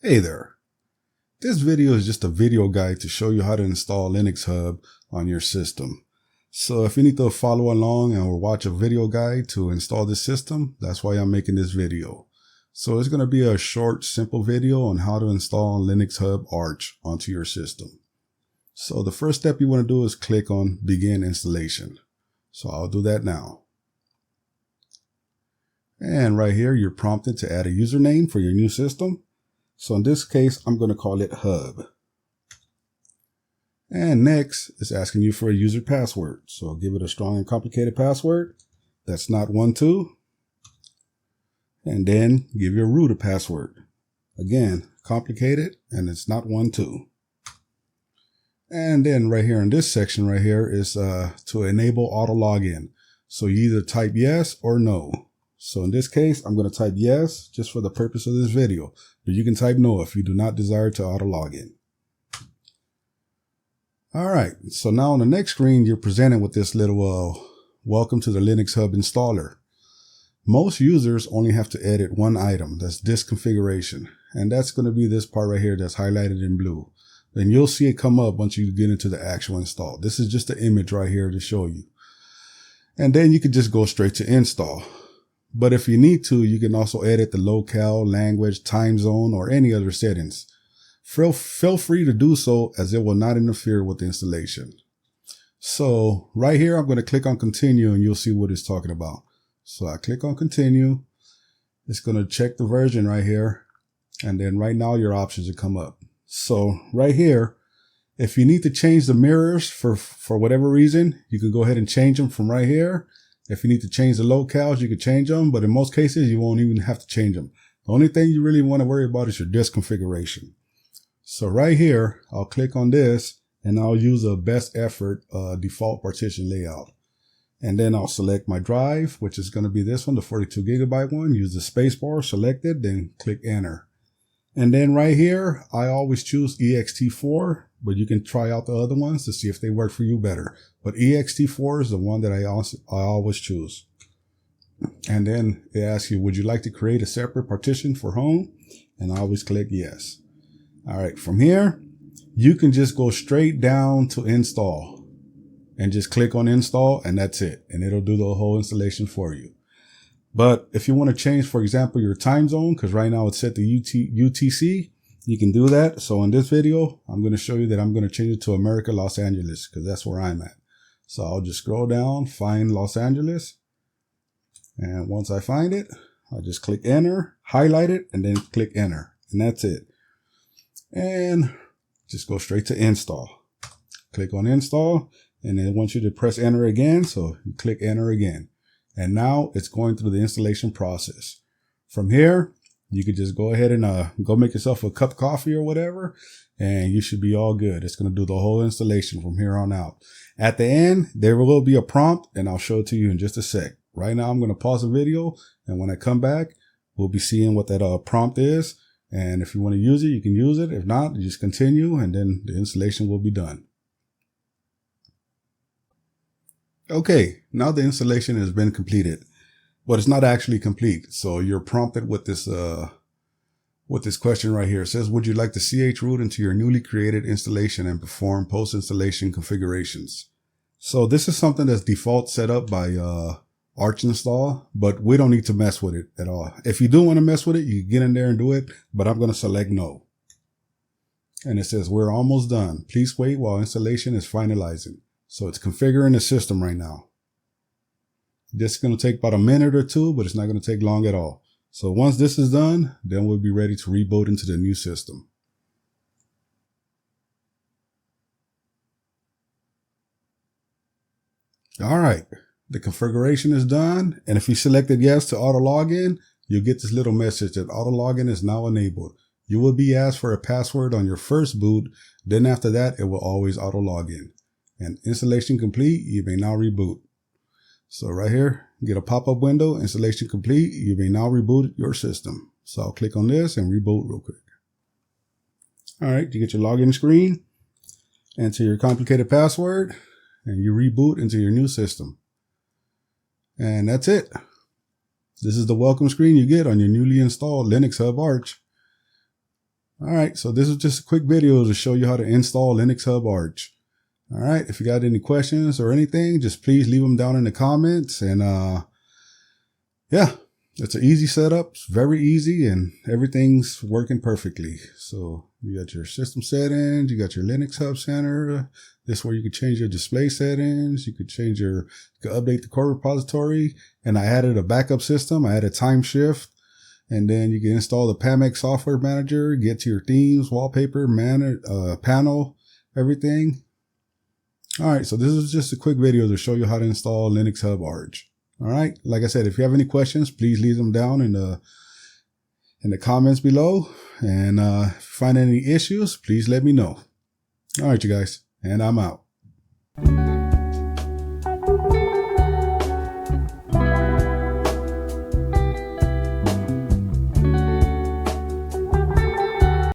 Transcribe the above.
Hey there. This video is just a video guide to show you how to install LinuxHub on your system. So if you need to follow along or watch a video guide to install this system, that's why I'm making this video. So it's going to be a short, simple video on how to install LinuxHub Arch onto your system. So the first step you want to do is click on Begin Installation. So I'll do that now. And right here, you're prompted to add a username for your new system. So in this case, I'm going to call it Hub. And next, it's asking you for a user password. So I'll give it a strong and complicated password. That's not 12. And then give your root a password. Again, complicated, and it's not 12. And then right here in this section right here is to enable auto login. So you either type yes or no. So in this case, I'm going to type yes just for the purpose of this video, but you can type no if you do not desire to auto log in. All right. So now on the next screen, you're presented with this little welcome to the LinuxHub installer. Most users only have to edit one item. That's disk configuration. And that's going to be this part right here that's highlighted in blue. And you'll see it come up once you get into the actual install. This is just the image right here to show you. And then you can just go straight to install. But if you need to, you can also edit the locale, language, time zone, or any other settings. Feel free to do so, as it will not interfere with the installation. So right here, I'm going to click on continue and you'll see what it's talking about. So I click on continue. It's going to check the version right here. And then right now your options will come up. So right here, if you need to change the mirrors for whatever reason, you can go ahead and change them from right here. If you need to change the locales, you can change them, but in most cases, you won't even have to change them. The only thing you really want to worry about is your disk configuration. So right here, I'll click on this and I'll use a best effort default partition layout. And then I'll select my drive, which is going to be this one, the 42 gigabyte one. Use the spacebar, select it, then click enter. And then right here, I always choose ext4, but you can try out the other ones to see if they work for you better. But ext4 is the one that I always choose. And then it asks you, would you like to create a separate partition for home? And I always click yes. All right, from here, you can just go straight down to install and just click on install, and that's it. And it'll do the whole installation for you. But if you want to change, for example, your time zone, because right now it's set to UTC, you can do that. So in this video, I'm going to show you that I'm going to change it to America, Los Angeles, because that's where I'm at. So I'll just scroll down, find Los Angeles. And once I find it, I'll just click enter, highlight it, and then click enter. And that's it. And just go straight to install. Click on install, and then it wants you to press enter again. So you click enter again. And now it's going through the installation process. From here, you could just go ahead and go make yourself a cup of coffee or whatever, and you should be all good. It's going to do the whole installation from here on out. At the end, there will be a prompt, and I'll show it to you in just a sec. Right now, I'm going to pause the video, and when I come back, we'll be seeing what that prompt is. And if you want to use it, you can use it. If not, you just continue, and then the installation will be done. Okay, now the installation has been completed, but it's not actually complete. So you're prompted with this question right here. It says, would you like to chroot into your newly created installation and perform post-installation configurations? So this is something that's default set up by Arch install, but we don't need to mess with it at all. If you do want to mess with it, you can get in there and do it, but I'm going to select no. And it says, we're almost done. Please wait while installation is finalizing. So it's configuring the system right now. This is going to take about a minute or two, but it's not going to take long at all. So once this is done, then we'll be ready to reboot into the new system. All right. The configuration is done. And if you selected yes to auto login, you'll get this little message that auto login is now enabled. You will be asked for a password on your first boot. Then after that, it will always auto login. And installation complete, you may now reboot. So right here, get a pop-up window, installation complete, you may now reboot your system. So I'll click on this and reboot real quick. All right, you get your login screen, enter your complicated password, and you reboot into your new system. And that's it. This is the welcome screen you get on your newly installed LinuxHub Arch. All right, so this is just a quick video to show you how to install LinuxHub Arch. All right, if you got any questions or anything, just please leave them down in the comments. And yeah, it's an easy setup. It's very easy and everything's working perfectly. So you got your system settings, you got your Linux Hub Center. This is where you can change your display settings. You could update the core repository. And I added a backup system. I added time shift. And then you can install the PAMX software manager, get to your themes, wallpaper, panel, everything. All right, so this is just a quick video to show you how to install LinuxHub Arch. All right, like I said, if you have any questions, please leave them down in the comments below. And if you find any issues, please let me know. All right, you guys, and I'm out.